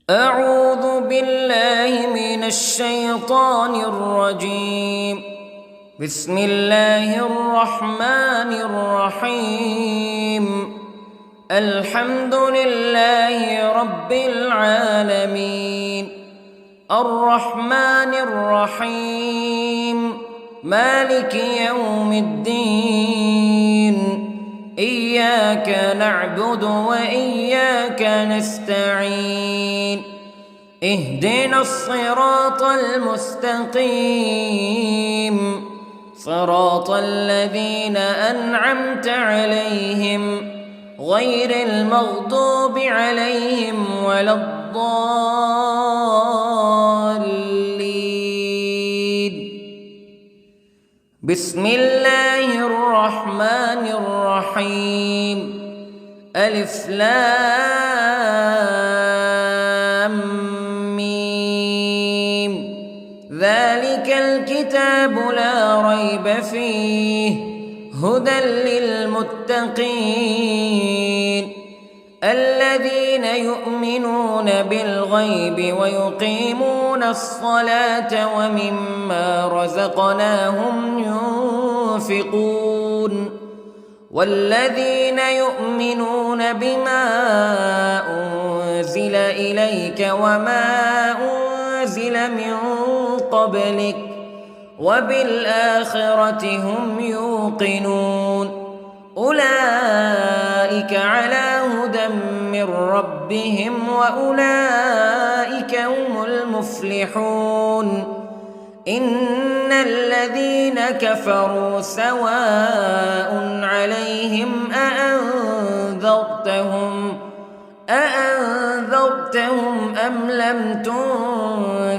أعوذ بالله من الشيطان الرجيم. بسم الله الرحمن الرحيم. الحمد لله رب العالمين، الرحمن الرحيم، مالك يوم الدين. إياك نعبد وإياك نستعين. اهدنا الصراط المستقيم، صراط الذين أنعمت عليهم غير المغضوب عليهم ولا الضالين. بسم الله الرحمن الرحيم. ألف لام ميم. ذلك الكتاب لا ريب فيه هدى للمتقين الذين يؤمنون بالغيب ويقيمون الصلاة ومما رزقناهم ينفقون والذين يؤمنون بما أنزل إليك وما أنزل من قبلك وبالآخرة هم يوقنون. أولئك على هدى من ربهم وأولئك هم المفلحون. إن الذين كفروا سواء عليهم أأنذرتهم أم لم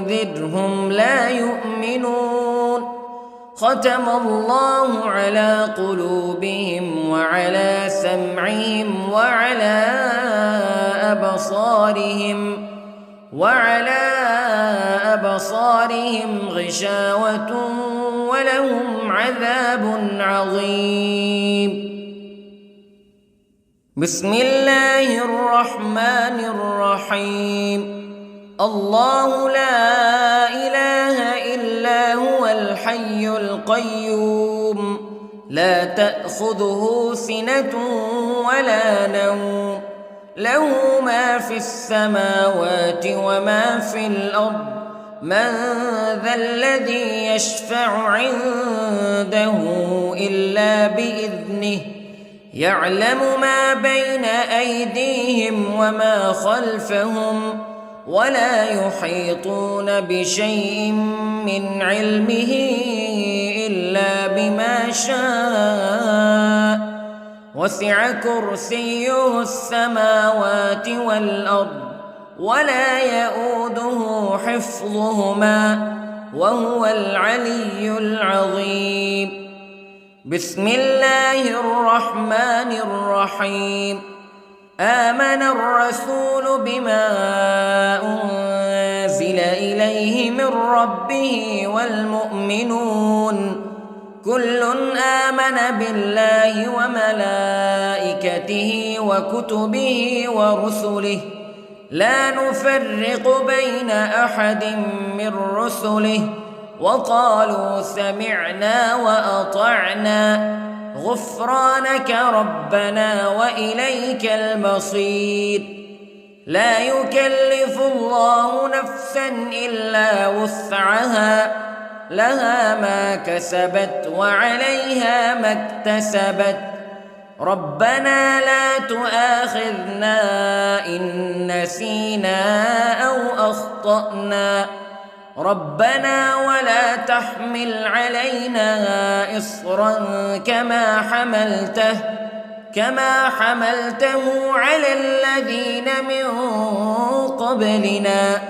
تنذرهم لا يؤمنون. ختم الله على قلوبهم وعلى سمعهم وعلى أبصارهم غشاوة ولهم عذاب عظيم. بسم الله الرحمن الرحيم. الله لا إله إلا هو الحي القيوم لا تأخذه سنة ولا نوم له ما في السماوات وما في الأرض. من ذا الذي يشفع عنده إلا بإذنه يعلم ما بين أيديهم وما خلفهم ولا يحيطون بشيء من علمه إلا بما شاء. وسع كرسيه السماوات والأرض ولا يؤوده حفظهما وهو العلي العظيم. بسم الله الرحمن الرحيم. آمن الرسول بما أنزل إليه من ربه والمؤمنون كل آمن بالله وملائكته وكتبه ورسله لا نفرق بين أحد من رسله وقالوا سمعنا وأطعنا غفرانك ربنا وإليك المصير. لا يكلف الله نفسا إلا وسعها لها ما كسبت وعليها ما اكتسبت. ربنا لا تؤاخذنا إن نسينا أو أخطأنا ربنا ولا تحمل علينا إصرا كما حملته على الذين من قبلنا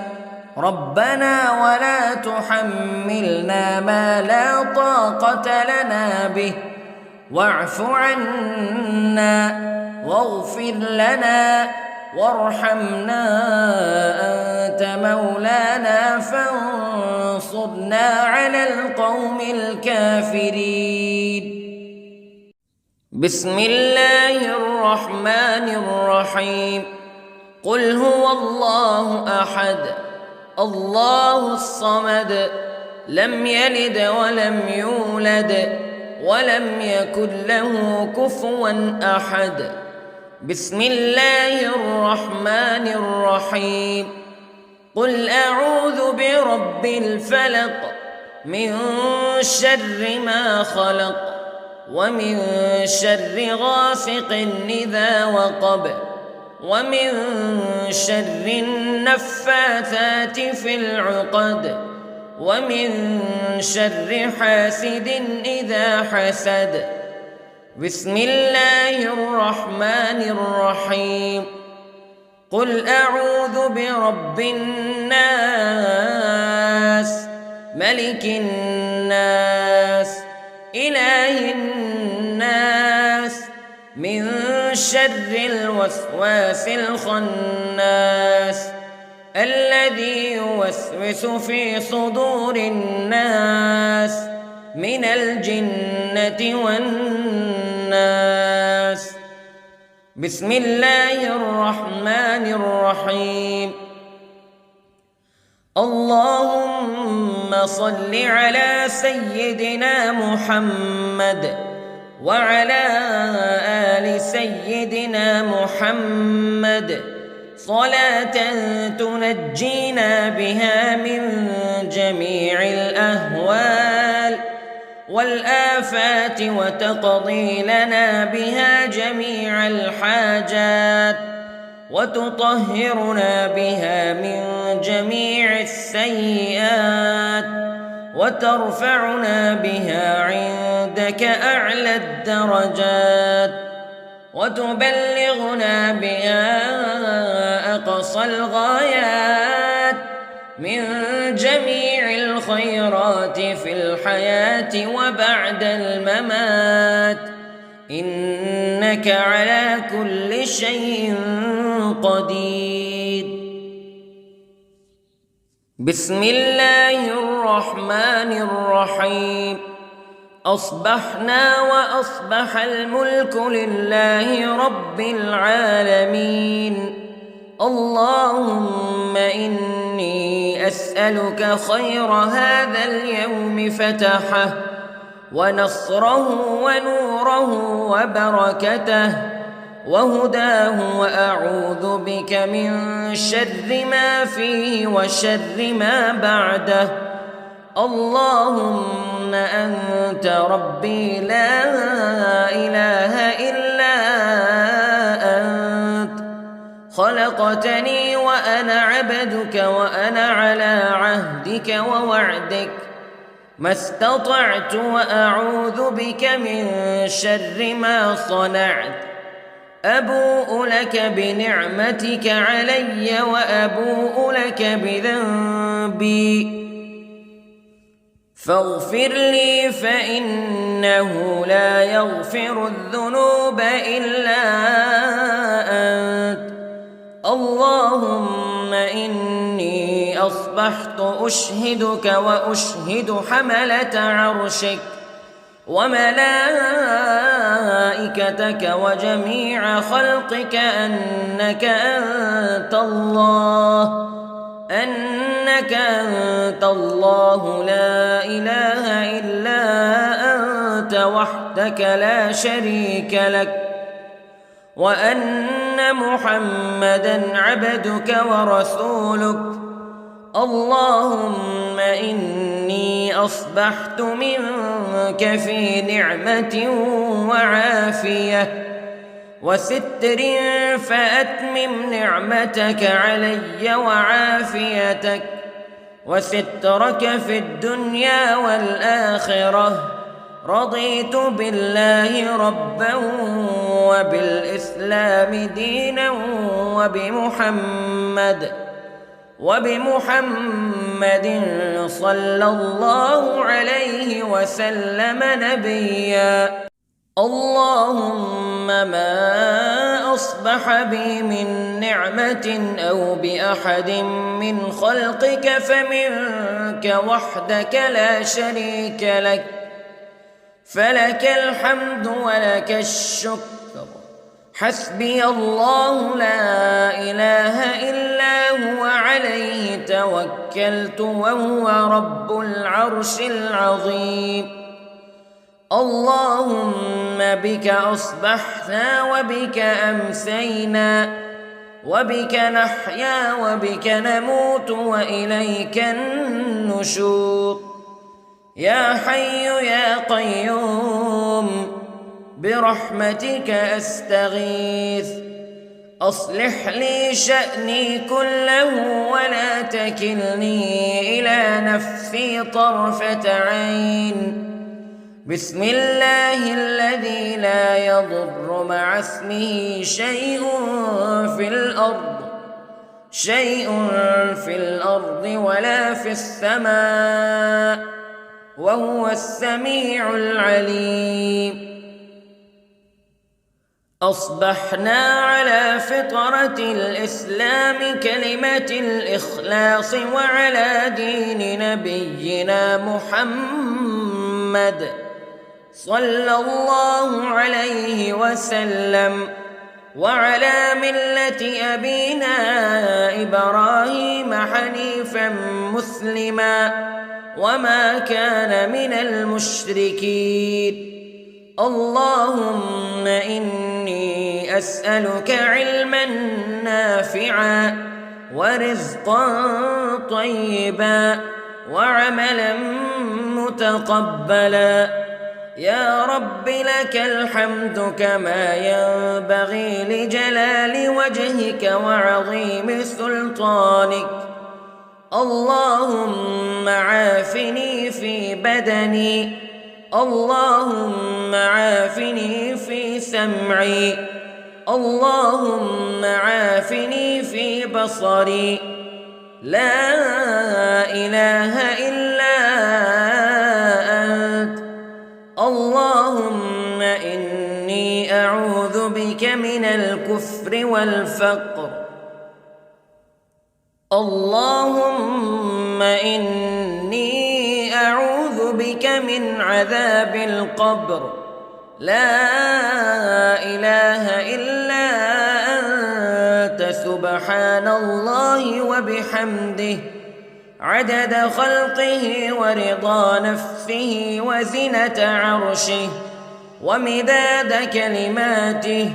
ربنا ولا تحملنا ما لا طاقة لنا به واعف عنا واغفر لنا وارحمنا أنت مولانا فانصرنا على القوم الكافرين. بسم الله الرحمن الرحيم. قل هو الله أحد الله الصمد لم يلد ولم يولد ولم يكن له كفوا أحد. بسم الله الرحمن الرحيم. قل أعوذ برب الفلق من شر ما خلق ومن شر غاسق إذا وقب ومن شر النفاثات في العقد ومن شر حاسد إذا حسد. بسم الله الرحمن الرحيم. قل أعوذ برب الناس ملك الناس إله الناس من شر الوسواس الخناس الذي يوسوس في صدور الناس من الجنة والناس. بسم الله الرحمن الرحيم. اللهم صل على سيدنا محمد وعلى آل سيدنا محمد صلاة تنجينا بها من جميع الأهوال والآفات وتقضي لنا بها جميع الحاجات وتطهرنا بها من جميع السيئات وترفعنا بها عندك أعلى الدرجات وتبلغنا بها أقصى الغايات من جميع الخيرات في الحياة وبعد الممات إنك على كل شيء قدير. بسم الله الرحمن الرحيم. أصبحنا وأصبح الملك لله رب العالمين. اللهم إني أسألك خير هذا اليوم فتحه ونصره ونوره وبركته وهداه وأعوذ بك من شر ما فيه وشر ما بعده. اللهم أنت ربي لا إله إلا أنت خلقتني وأنا عبدك وأنا على عهدك ووعدك ما استطعت وأعوذ بك من شر ما صنعت. أبوء لك بنعمتك علي وأبوء لك بذنبي فاغفر لي فإنه لا يغفر الذنوب إلا أنت. اللهم إني أصبحت أشهدك وأشهد حملة عرشك وملائكتك وجميع خلقك أنك أنت الله لا إله إلا أنت وحدك لا شريك لك وأن محمدًا عبدك ورسولك. اللهم إني أصبحت منك في نعمة وعافية وستر فأتمم نعمتك علي وعافيتك وسترك في الدنيا والآخرة. رضيت بالله ربا وبالإسلام دينا وبمحمد صلى الله عليه وسلم نبيا. اللهم ما أصبح بي من نعمة أو بأحد من خلقك فمنك وحدك لا شريك لك فلك الحمد ولك الشكر حسبي الله لا إله إلا هو عليه توكلت وهو رب العرش العظيم. اللهم بك أصبحنا وبك أمسينا وبك نحيا وبك نموت وإليك النشور. يا حي يا قيوم برحمتك أستغيث، أصلح لي شأني كله ولا تكلني إلى نفسي طرفة عين. بسم الله الذي لا يضر مع اسمه شيء في الأرض ولا في السماء وهو السميع العليم. أصبحنا على فطرة الإسلام كلمة الإخلاص وعلى دين نبينا محمد صلى الله عليه وسلم وعلى ملة أبينا إبراهيم حنيفا مسلما وما كان من المشركين. اللهم إني أسألك علما نافعا ورزقا طيبا وعملا متقبلا. يا رب لك الحمد كما ينبغي لجلال وجهك وعظيم سلطانك. اللهم عافني في بدني، اللهم عافني في سمعي، اللهم عافني في بصري. لا إله إلا أنت. اللهم إني أعوذ بك من الكفر والفقر. اللهم إني أعوذ بك من عذاب القبر. لا إله إلا أنت سبحان الله وبحمده عدد خلقه ورضا نفسه وزنة عرشه ومداد كلماته.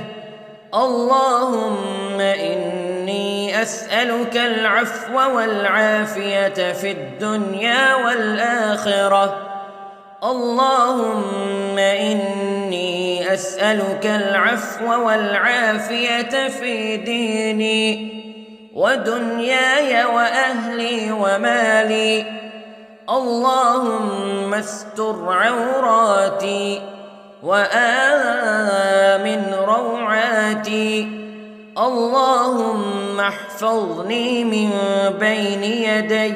اللهم إني أسألك العفو والعافية في الدنيا والآخرة. اللهم إني أسألك العفو والعافية في ديني ودنياي وأهلي ومالي. اللهم استر عوراتي وآمن روعاتي. اللهم احفظني من بين يدي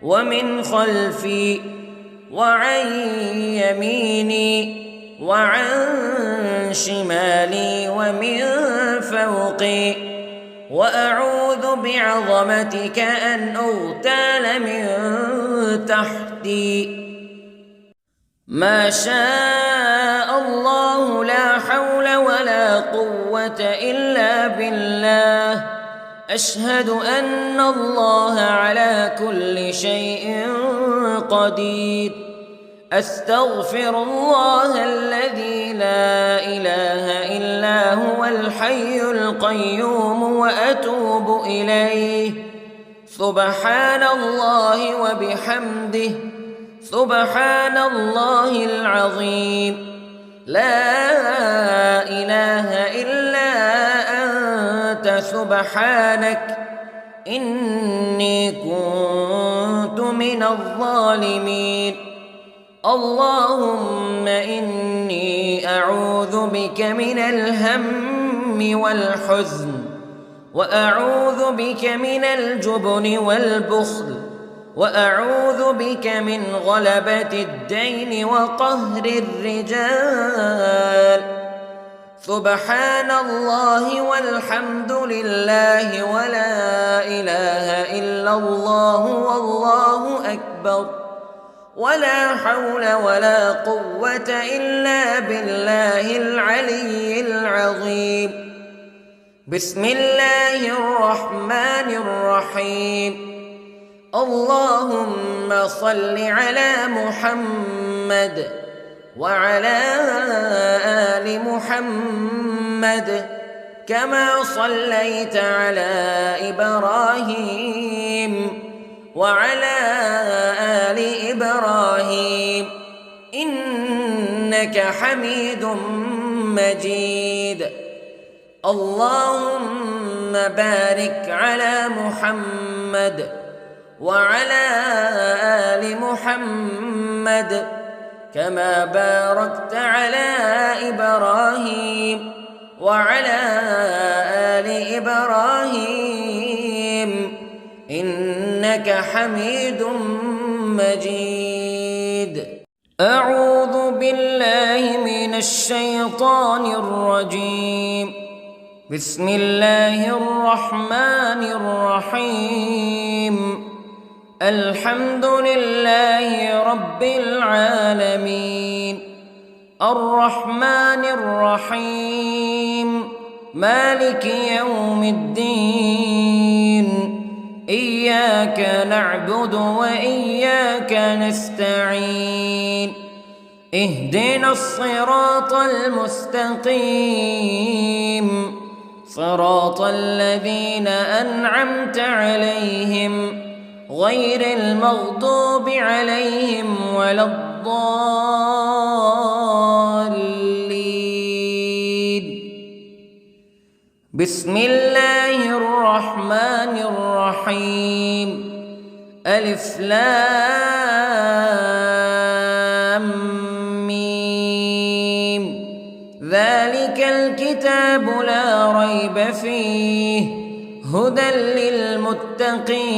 ومن خلفي وعن يميني وعن شمالي ومن فوقي، وأعوذ بعظمتك أن أغتال من تحتي. ما شاء الله لا حول ولا قوة إلا بالله. أشهد أن الله على كل شيء قدير. أستغفر الله الذي لا إله إلا هو الحي القيوم وأتوب إليه. سبحان الله وبحمده سبحان الله العظيم. لا إله إلا أنت سبحانك إني كنت من الظالمين. اللهم إني أعوذ بك من الهم والحزن، وأعوذ بك من الجبن والبخل، وأعوذ بك من غلبة الدين وقهر الرجال. سبحان الله والحمد لله ولا إله إلا الله والله أكبر. ولا حول ولا قوة إلا بالله العلي العظيم. بسم الله الرحمن الرحيم. اللهم صل على محمد وعلى آل محمد كما صليت على إبراهيم وعلى آل إبراهيم إنك حميد مجيد. اللهم بارك على محمد وعلى آل محمد كما باركت على إبراهيم وعلى آل إبراهيم إنك حميد مجيد. أعوذ بالله من الشيطان الرجيم. بسم الله الرحمن الرحيم. الحمد لله رب العالمين الرحمن الرحيم مالك يوم الدين إياك نعبد وإياك نستعين اهدنا الصراط المستقيم صراط الذين أنعمت عليهم غير المغضوب عليهم ولا الضالين. بسم الله الرحمن الرحيم. ألف لام ميم ذلك الكتاب لا ريب فيه هدى للمتقين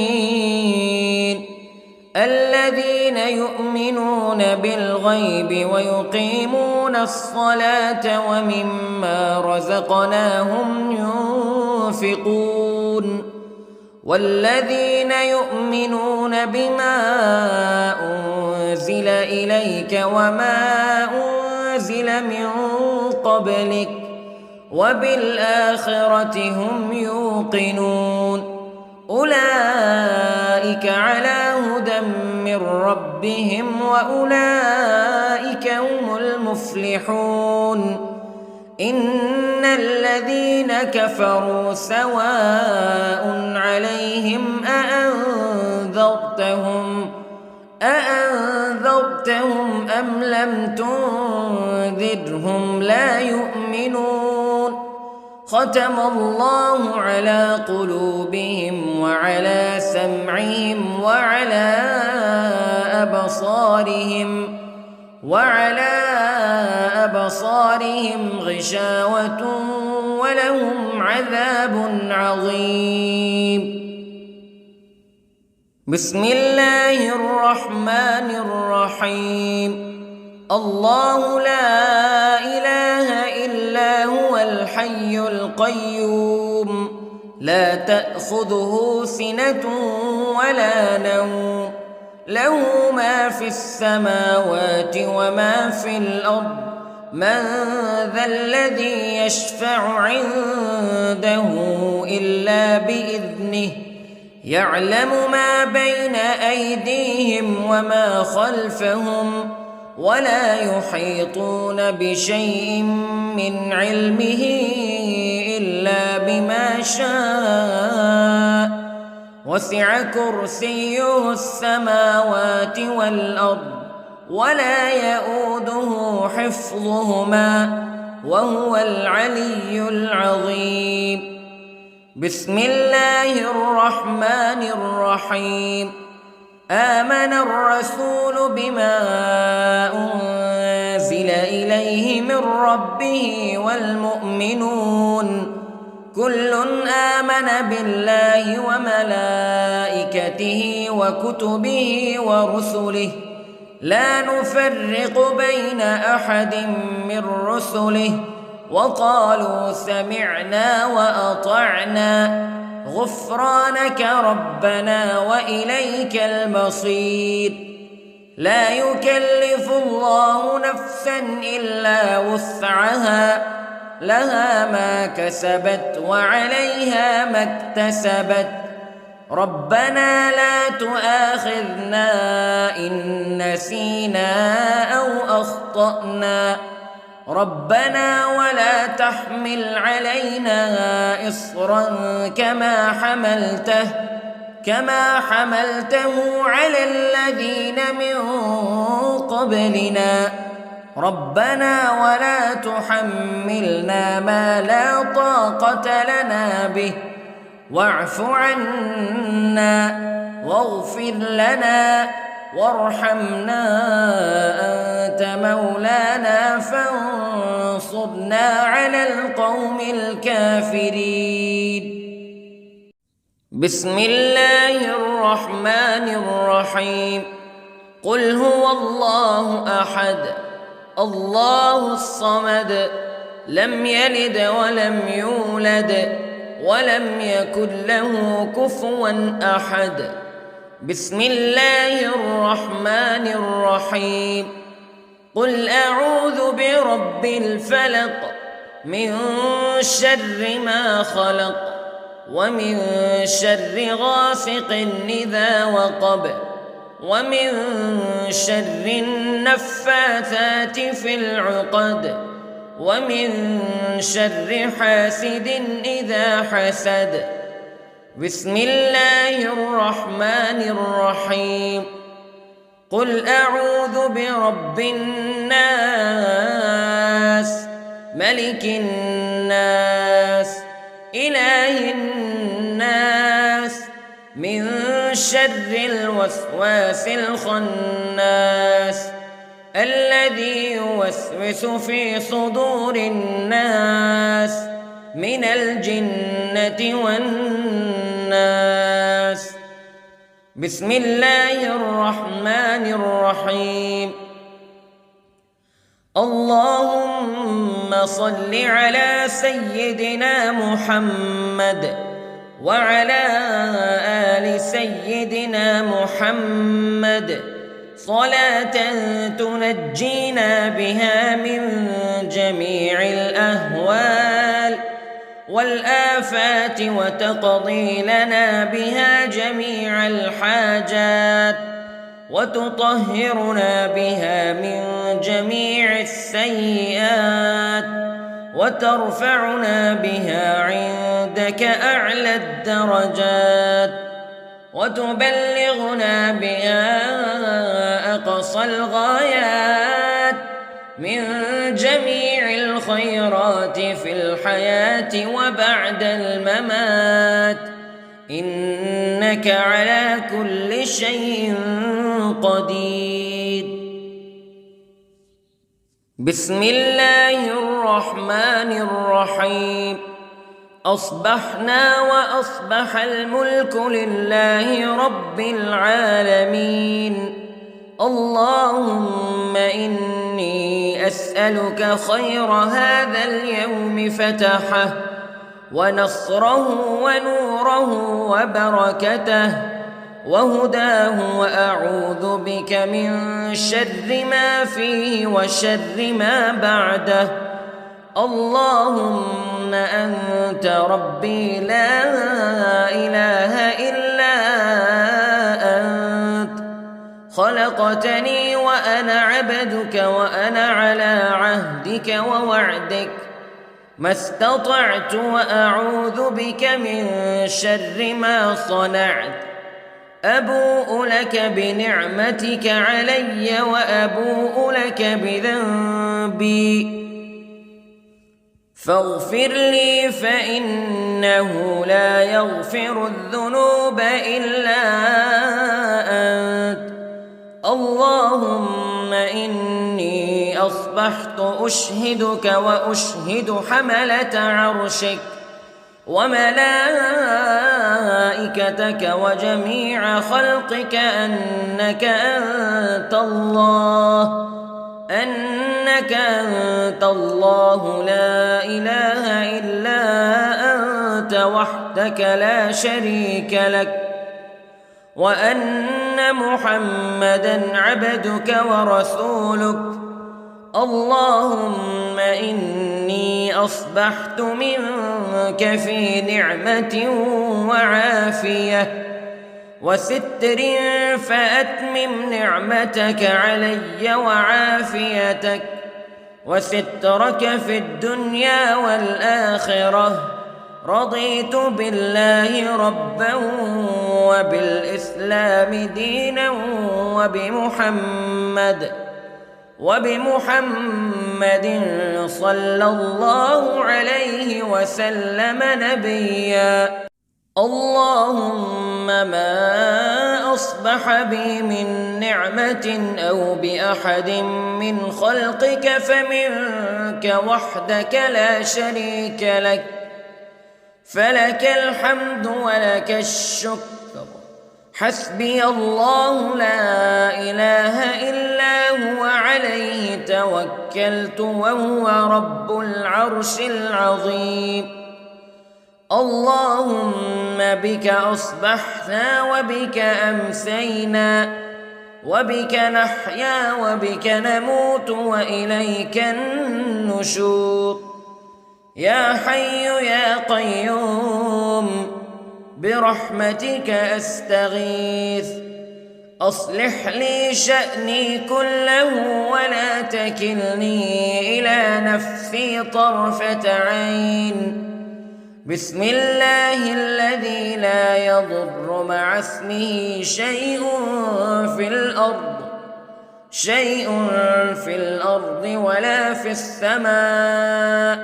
الذين يؤمنون بالغيب ويقيمون الصلاة ومما رزقناهم ينفقون والذين يؤمنون بما أنزل إليك وما أنزل من قبلك وبالآخرة هم يوقنون أولئك على هدى من ربهم وأولئك هم المفلحون. إن الذين كفروا سواء عليهم أأنذرتهم أم لم تنذرهم لا يؤمنون. ختم الله على قلوبهم وعلى سمعهم وعلى أبصارهم غشاوة ولهم عذاب عظيم. بسم الله الرحمن الرحيم. الله لا إله إلا هو الحي القيوم لا تأخذه سنة ولا نوم له ما في السماوات وما في الأرض من ذا الذي يشفع عنده إلا بإذنه يعلم ما بين أيديهم وما خلفهم ولا يحيطون بشيء من علمه إلا بما شاء وسع كرسيه السماوات والأرض ولا يؤوده حفظهما وهو العلي العظيم. بسم الله الرحمن الرحيم. آمن الرسول بما أنزل إليه من ربه والمؤمنون كل آمن بالله وملائكته وكتبه ورسله لا نفرق بين أحد من رسله وقالوا سمعنا وأطعنا غفرانك ربنا وإليك المصير. لا يكلف الله نفسا إلا وسعها لها ما كسبت وعليها ما اكتسبت ربنا لا تؤاخذنا إن نسينا أو أخطأنا ربنا ولا تحمل علينا إصرا كما حملته على الذين من قبلنا ربنا ولا تحملنا ما لا طاقة لنا به واعف عنا واغفر لنا وارحمنا أنت مولانا فانصرنا على القوم الكافرين. بسم الله الرحمن الرحيم. قل هو الله أحد الله الصمد لم يلد ولم يولد ولم يكن له كفوا أحد. بسم الله الرحمن الرحيم. قل أعوذ برب الفلق من شر ما خلق ومن شر غاسق إذا وقب ومن شر النفاثات في العقد ومن شر حاسد إذا حسد. بسم الله الرحمن الرحيم. قل أعوذ برب الناس ملك الناس إله الناس من شر الوسواس الخناس الذي يوسوس في صدور الناس من الجنة والناس. بسم الله الرحمن الرحيم. اللهم صل على سيدنا محمد وعلى آل سيدنا محمد صلاة تنجينا بها من جميع الأهوال والآفات وتقضي لنا بها جميع الحاجات وتطهرنا بها من جميع السيئات وترفعنا بها عندك أعلى الدرجات وتبلغنا بها أقصى الغايات من جميع الخيرات في الحياة وبعد الممات إنك على كل شيء قدير. بسم الله الرحمن الرحيم. أصبحنا وأصبح الملك لله رب العالمين. اللهم إني أسألك خير هذا اليوم فتحه ونصره ونوره وبركته وهداه وأعوذ بك من شر ما فيه وشر ما بعده. اللهم أنت ربي لا إله إلا أنت خلقتني وأنا عبدك وأنا على عهدك ووعدك ما استطعت وأعوذ بك من شر ما صنعت. أبوء لك بنعمتك علي وأبوء لك بذنبي فاغفر لي فإنه لا يغفر الذنوب إلا أنت. اللهم إني أصبحت أشهدك وأشهد حملة عرشك وملائكتك وجميع خلقك أنك أنت الله لا إله إلا أنت وحدك لا شريك لك وأن أن محمدًا عبدك ورسولك. اللهم إني أصبحت منك في نعمة وعافية وستر، فأتمم نعمتك علي وعافيتك وسترك في الدنيا والآخرة. رضيت بالله ربا وبالإسلام دينا وبمحمد صلى الله عليه وسلم نبيا. اللهم ما أصبح بي من نعمة أو بأحد من خلقك فمنك وحدك لا شريك لك، فلك الحمد ولك الشكر. حسبي الله لا إله إلا هو، عليه توكلت وهو رب العرش العظيم. اللهم بك أصبحنا وبك أمسينا وبك نحيا وبك نموت وإليك النشور. يا حي يا قيوم برحمتك أستغيث، أصلح لي شأني كله ولا تكلني إلى نفسي طرفة عين. بسم الله الذي لا يضر مع اسمه شيء في الأرض ولا في السماء،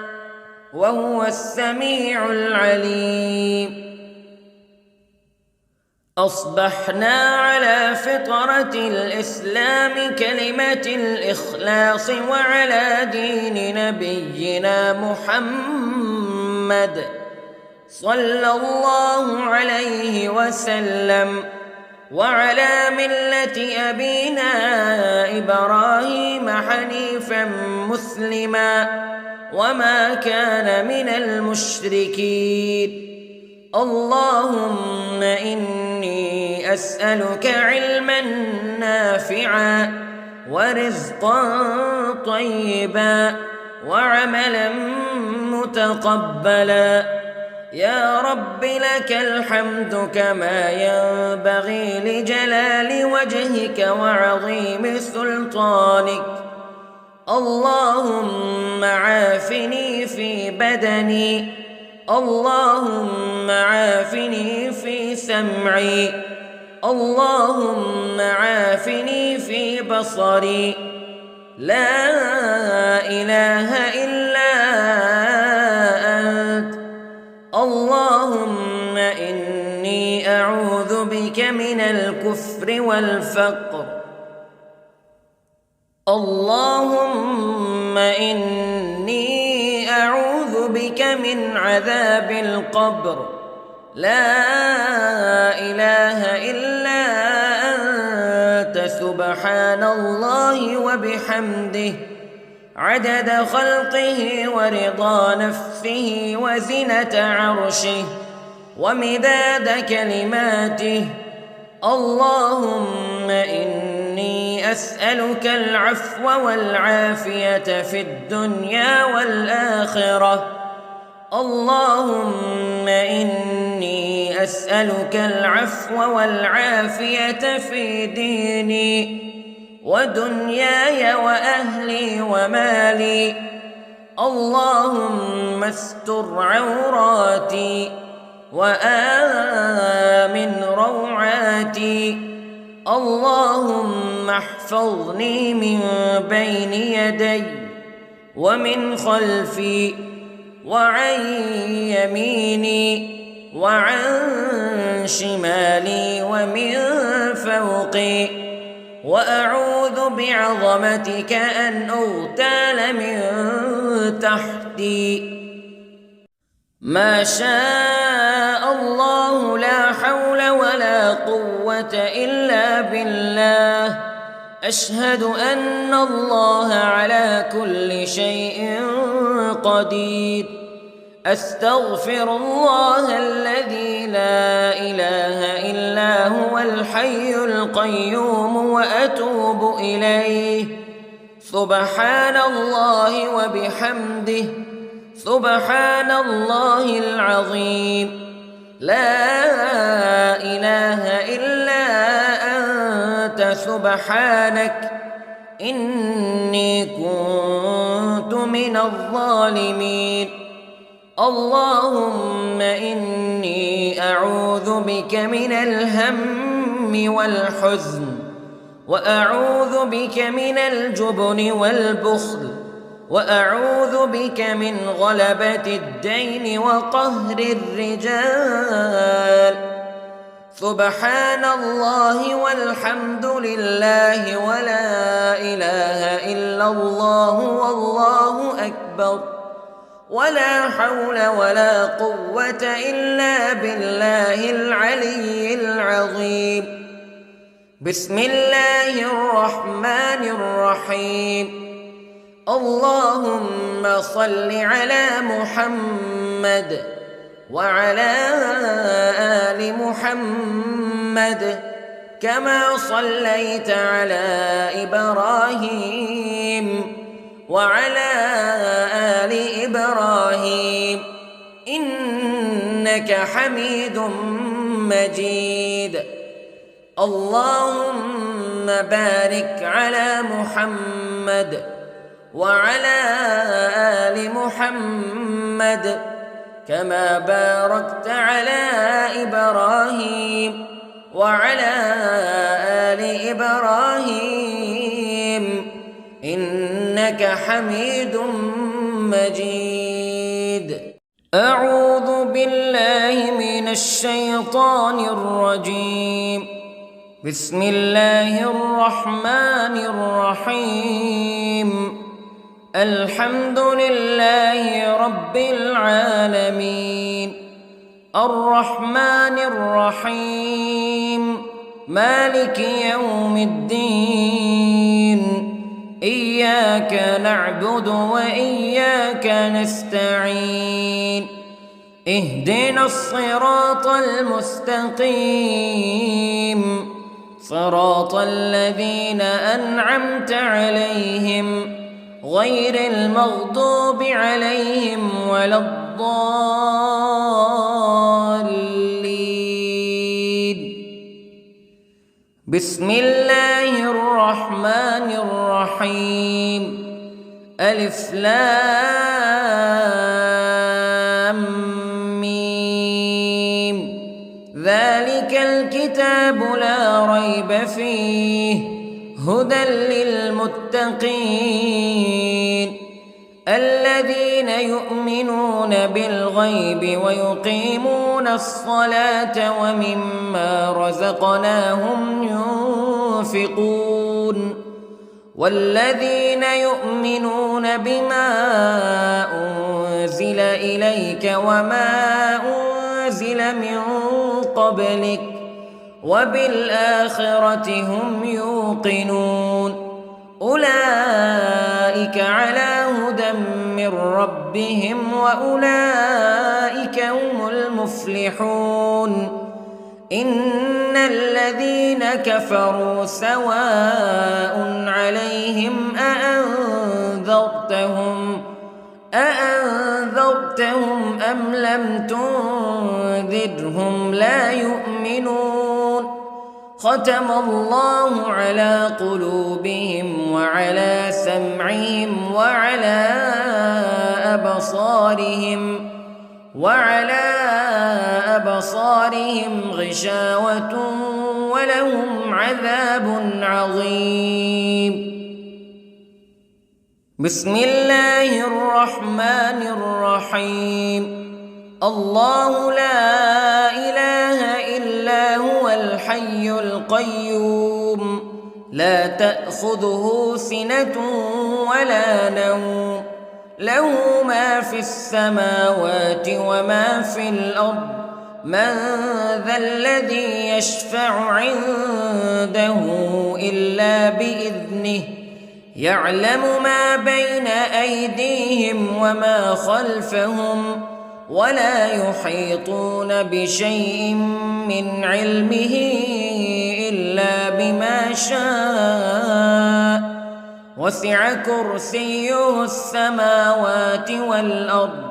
وهو السميع العليم. أصبحنا على فطرة الإسلام كلمة الإخلاص وعلى دين نبينا محمد صلى الله عليه وسلم، وعلى ملة أبينا إبراهيم حنيفا مسلما وما كان من المشركين. اللهم إني أسألك علما نافعا ورزقا طيبا وعملا متقبلا. يا رب لك الحمد كما ينبغي لجلال وجهك وعظيم سلطانك. اللهم عافني في بدني، اللهم عافني في سمعي، اللهم عافني في بصري. لا إله إلا أنت. اللهم إني أعوذ بك من الكفر والفقر. اللهم إني أعوذ بك من عذاب القبر. لا إله إلا أنت، سبحان الله وبحمده، عدد خلقه ورضا نفسه وزنة عرشه ومداد كلماته. اللهم إني أسألك العفو والعافية في الدنيا والآخرة. اللهم إني أسألك العفو والعافية في ديني ودنياي وأهلي ومالي. اللهم استر عوراتي وآمن روعاتي. اللهم احفظني من بين يدي ومن خلفي وعن يميني وعن شمالي ومن فوقي، وأعوذ بعظمتك أن أغتال من تحتي. ما شاء الله لا حول ولا قوة إلا بالله. أشهد أن الله على كل شيء قدير. أستغفر الله الذي لا إله إلا هو الحي القيوم وأتوب إليه. سبحان الله وبحمده، سبحان الله العظيم. لا إله إلا أنت سبحانك إني كنت من الظالمين. اللهم إني أعوذ بك من الهم والحزن، وأعوذ بك من الجبن والبخل، وأعوذ بك من غلبة الدين وقهر الرجال. سبحان الله والحمد لله ولا إله إلا الله والله أكبر، ولا حول ولا قوة إلا بالله العلي العظيم. بسم الله الرحمن الرحيم. اللهم صل على محمد وعلى آل محمد كما صليت على إبراهيم وعلى آل إبراهيم إنك حميد مجيد. اللهم بارك على محمد وعلى آل محمد كما باركت على إبراهيم وعلى آل إبراهيم إنك حميد مجيد. أعوذ بالله من الشيطان الرجيم. بسم الله الرحمن الرحيم. الحمد لله رب العالمين، الرحمن الرحيم، مالك يوم الدين. إياك نعبد وإياك نستعين. اهدنا الصراط المستقيم، صراط الذين أنعمت عليهم غير المغضوب عليهم ولا الضالين. بسم الله الرحمن الرحيم. ألف لام ميم. ذلك الكتاب لا ريب فيه هدى للمتقين الذين يؤمنون بالغيب ويقيمون الصلاة ومما رزقناهم ينفقون والذين يؤمنون بما أنزل إليك وما أنزل من قبلك وبالآخرة هم يوقنون أولئك على هدى من ربهم وأولئك هم المفلحون. إن الذين كفروا سواء عليهم أأنذرتهم أم لم تنذرهم لا يؤمنون. ختم الله على قلوبهم وعلى سمعهم وعلى أبصارهم غشاوة ولهم عذاب عظيم. بسم الله الرحمن الرحيم. الله لا إله إلا هو الحي القيوم لا تأخذه سنة ولا نوم له ما في السماوات وما في الأرض من ذا الذي يشفع عنده إلا بإذنه يعلم ما بين أيديهم وما خلفهم ولا يحيطون بشيء من علمه إلا بما شاء وسع كرسيه السماوات والأرض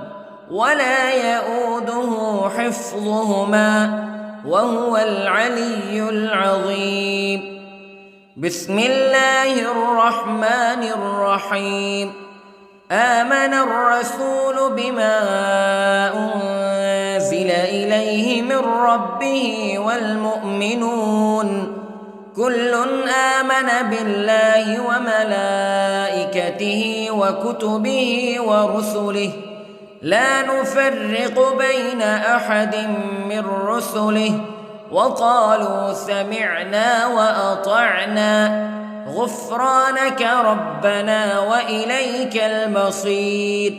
ولا يئوده حفظهما وهو العلي العظيم. بسم الله الرحمن الرحيم. آمن الرسول بما أنزل إليه من ربه والمؤمنون كل آمن بالله وملائكته وكتبه ورسله لا نفرق بين أحد من رسله وقالوا سمعنا وأطعنا غفرانك ربنا وإليك المصير.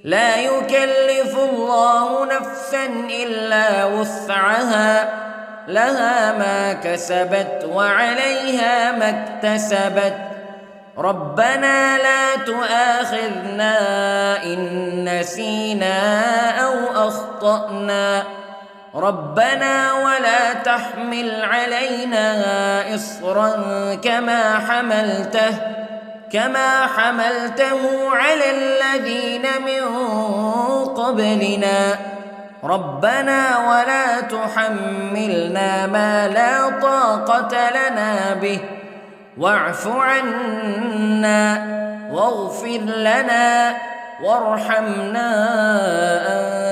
لا يكلف الله نفسا إلا وسعها لها ما كسبت وعليها ما اكتسبت ربنا لا تؤاخذنا إن نسينا أو أخطأنا ربنا ولا تحمل علينا إصرا كما حملته على الذين من قبلنا ربنا ولا تحملنا ما لا طاقة لنا به واعف عنا واغفر لنا وارحمنا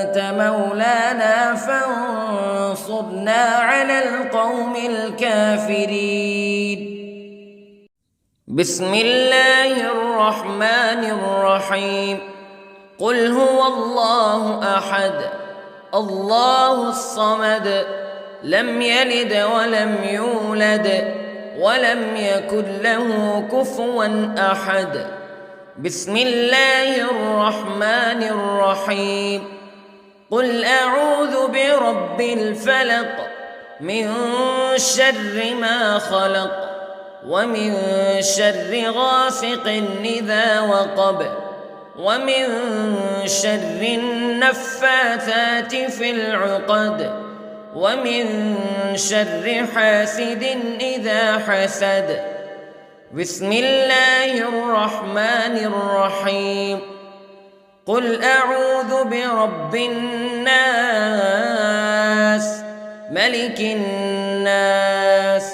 أنت مولانا فانصرنا على القوم الكافرين. بسم الله الرحمن الرحيم. قل هو الله أحد الله الصمد لم يلد ولم يولد ولم يكن له كفوا أحد. بسم الله الرحمن الرحيم. قل أعوذ برب الفلق من شر ما خلق ومن شر غاسق إذا وقب ومن شر النفاثات في العقد ومن شر حاسد إذا حسد. بسم الله الرحمن الرحيم. قل أعوذ برب الناس ملك الناس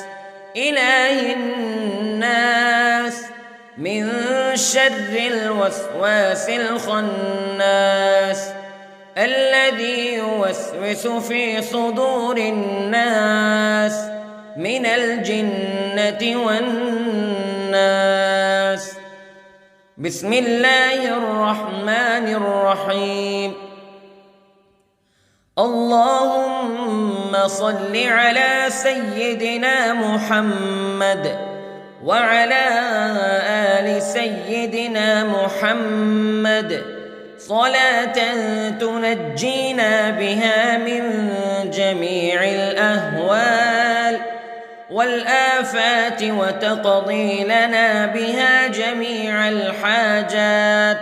إله الناس من شر الوسواس الخناس الذي يوسوس في صدور الناس من الجنة والناس. بسم الله الرحمن الرحيم. اللهم صل على سيدنا محمد وعلى آل سيدنا محمد صلاة تنجينا بها من جميع الأهوال والآفات وتقضي لنا بها جميع الحاجات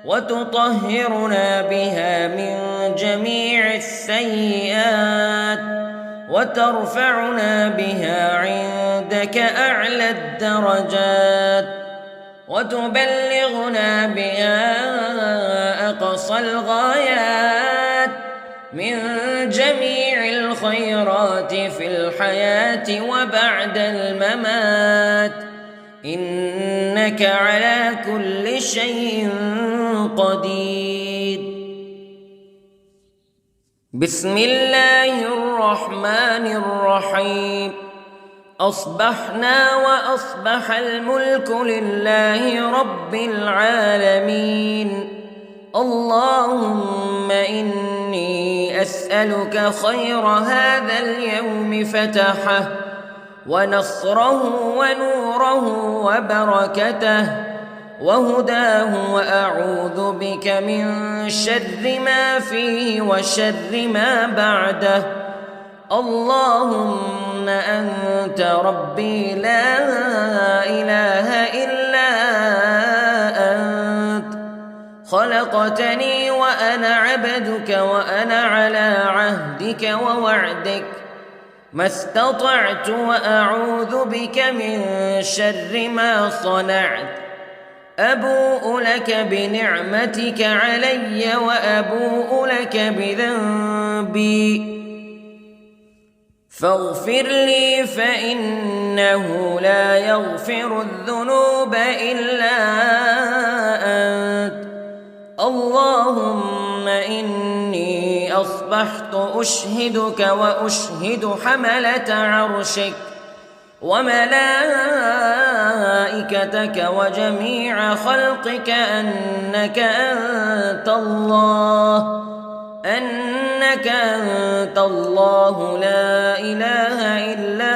وتطهرنا بها من جميع السيئات وترفعنا بها عندك أعلى الدرجات وتبلغنا بها أقصى الغايات من جميع الخيرات في الحياة وبعد الممات إنك على كل شيء قدير. بسم الله الرحمن الرحيم. أصبحنا وأصبح الملك لله رب العالمين. اللهم إني أسألك خير هذا اليوم فتحه ونصره ونوره وبركته وهداه وأعوذ بك من شر ما فيه وشر ما بعده. اللهم أنت ربي لا إله إلا أنت خلقتني وأنا عبدك وأنا على عهدك ووعدك ما استطعت وأعوذ بك من شر ما صنعت أبوء لك بنعمتك علي وأبوء لك بذنبي فاغفر لي فإنه لا يغفر الذنوب إلا أنت اللهم إني أصبحت أشهدك وأشهد حملة عرشك وملائكتك وجميع خلقك أنك أنت الله لا إله إلا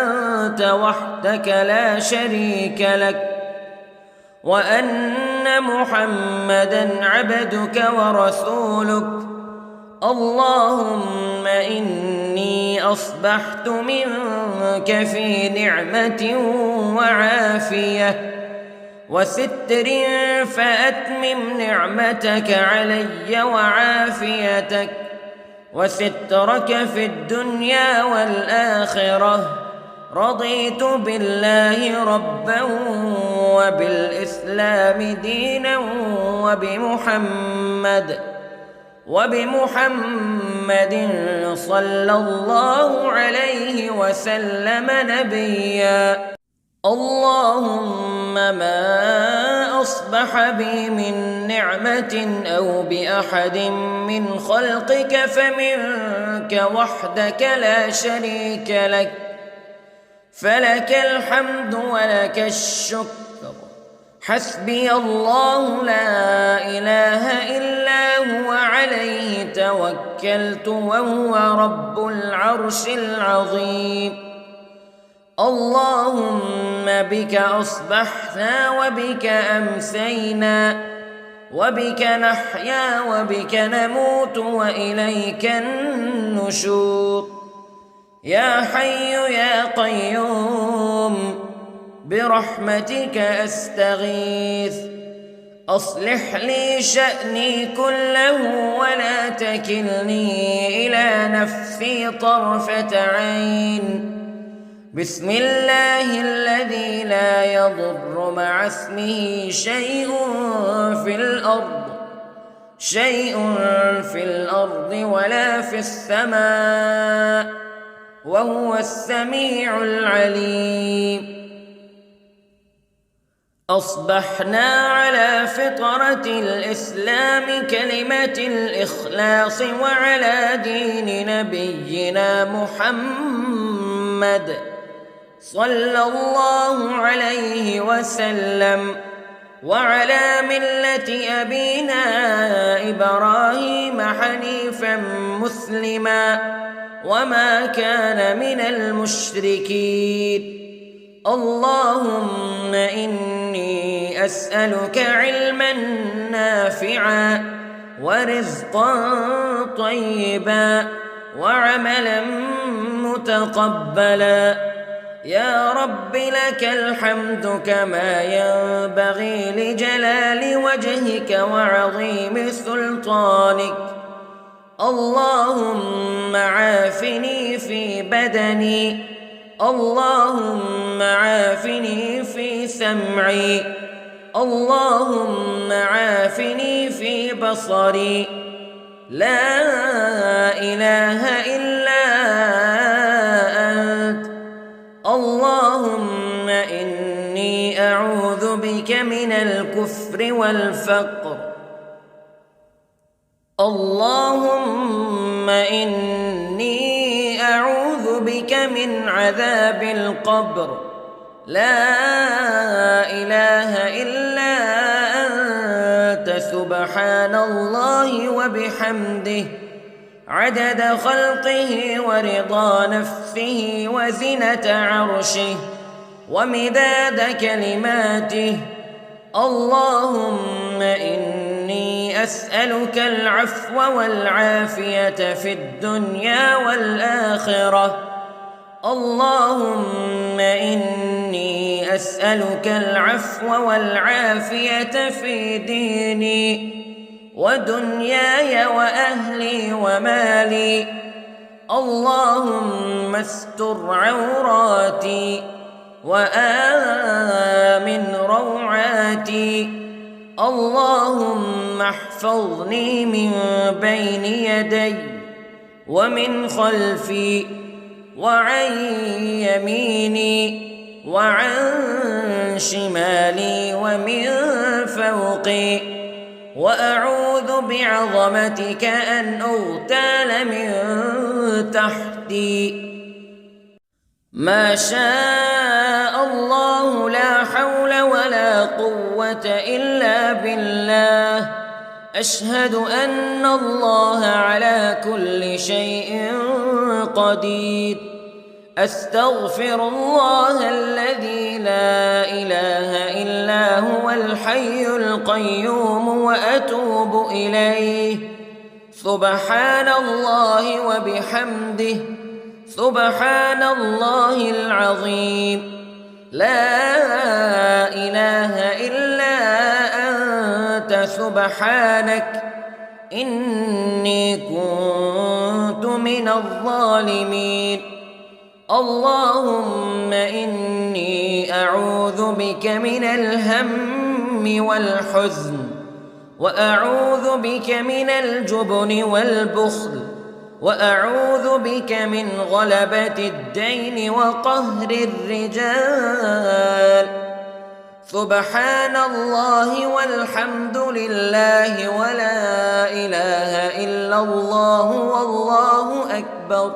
أنت وحدك لا شريك لك وأن محمدًا عبدك ورسولك اللهم إني أصبحت منك في نعمة وعافية وستر فأتمم نعمتك علي وعافيتك وسترك في الدنيا والآخرة رضيت بالله ربا وبالإسلام دينا وبمحمد صلى الله عليه وسلم نبيا اللهم ما أصبح بي من نعمة أو بأحد من خلقك فمنك وحدك لا شريك لك فلك الحمد ولك الشكر حسبي الله لا إله إلا هو عليه توكلت وهو رب العرش العظيم اللهم بك أصبحنا وبك أمسينا وبك نحيا وبك نموت وإليك النشور يا حي يا قيوم برحمتك أستغيث أصلح لي شأني كله ولا تكلني إلى نفسي طرفة عين بسم الله الذي لا يضر مع اسمه شيء في الأرض ولا في السماء وهو السميع العليم أصبحنا على فطرة الإسلام كلمة الإخلاص وعلى دين نبينا محمد صلى الله عليه وسلم وعلى ملة أبينا إبراهيم حنيفا مسلما وما كان من المشركين اللهم إني أسألك علما نافعا ورزقا طيبا وعملا متقبلا يا رب لك الحمد كما ينبغي لجلال وجهك وعظيم سلطانك اللهم عافني في بدني اللهم عافني في سمعي اللهم عافني في بصري لا إله إلا أنت اللهم إني أعوذ بك من الكفر والفقر اللهم إني أعوذ بك من عذاب القبر لا إله إلا أنت سبحان الله وبحمده عدد خلقه ورضا نفسه وزنة عرشه ومداد كلماته اللهم إني أسألك العفو والعافية في الدنيا والآخرة اللهم إني أسألك العفو والعافية في ديني ودنياي وأهلي ومالي. اللهم استر عوراتي وآمن روعاتي. اللهم احفظني من بين يدي ومن خلفي وعن يميني وعن شمالي ومن فوقي، وأعوذ بعظمتك أن أغتال من تحتي. ما شاء الله لا حول ولا قوة إلا بالله. أشهد أن الله على كل شيء قدير. أستغفر الله الذي لا إله إلا هو الحي القيوم وأتوب إليه. سبحان الله وبحمده، سبحان الله العظيم. لا إله إلا أنت سبحانك إني كنت من الظالمين. اللهم إني أعوذ بك من الهم والحزن، وأعوذ بك من الجبن والبخل، وأعوذ بك من غلبة الدين وقهر الرجال. سبحان الله والحمد لله ولا إله إلا الله والله أكبر،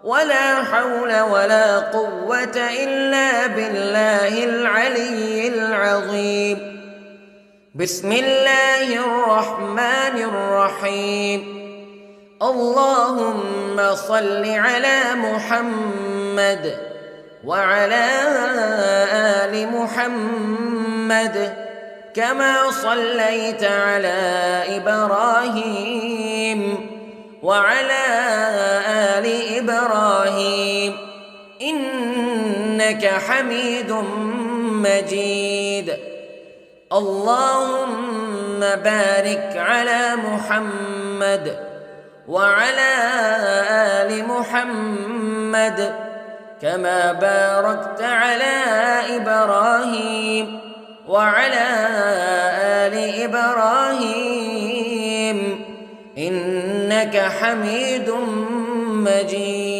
ولا حول ولا قوة إلا بالله العلي العظيم. بسم الله الرحمن الرحيم. اللهم صل على محمد وعلى آل محمد كما صليت على إبراهيم وعلى آل إبراهيم إنك حميد مجيد. اللهم بارك على محمد وعلى آل محمد كما باركت على إبراهيم وعلى آل إبراهيم إنك حميد مجيد.